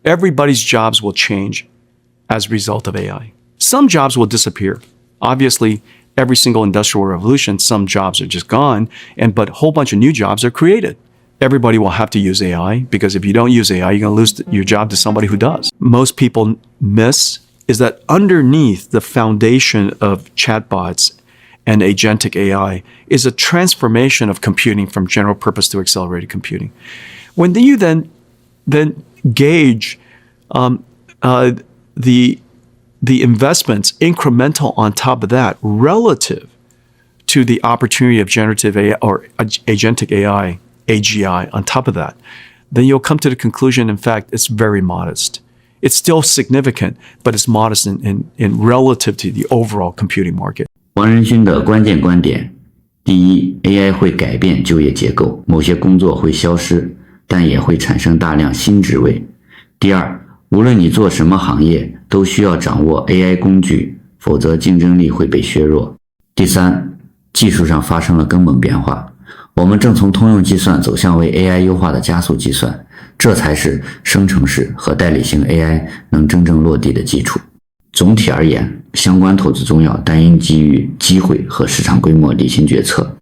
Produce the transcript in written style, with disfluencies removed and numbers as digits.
everybody's jobs will change as a result of AI. Some jobs will disappear. Obviously, every single industrial revolution, some jobs are just gone, but a whole bunch of new jobs are created. Everybody will have to use AI because if you don't use AI, you're going to lose your job to somebody who does. Most people miss is that underneath the foundation of chatbots and agentic AI is a transformation of computing from general purpose to accelerated computing. When you then gauge the investments incremental on top of that relative to the opportunity of generative AI or agentic AI, AGI on top of that, then you'll come to the conclusion, in fact, it's very modest. It's still significant, but it's modest in relative to the overall computing market. 王仁勋的关键观点：第一 ，AI 会改变就业结构，某些工作会消失，但也会产生大量新职位。第二，无论你做什么行业，都需要掌握 AI 工具，否则竞争力会被削弱。第三，技术上发生了根本变化，我们正从通用计算走向为 AI 优化的加速计算，这才是生成式和代理型 AI 能真正落地的基础。总体而言，相关投资重要，但应基于机会和市场规模理性决策。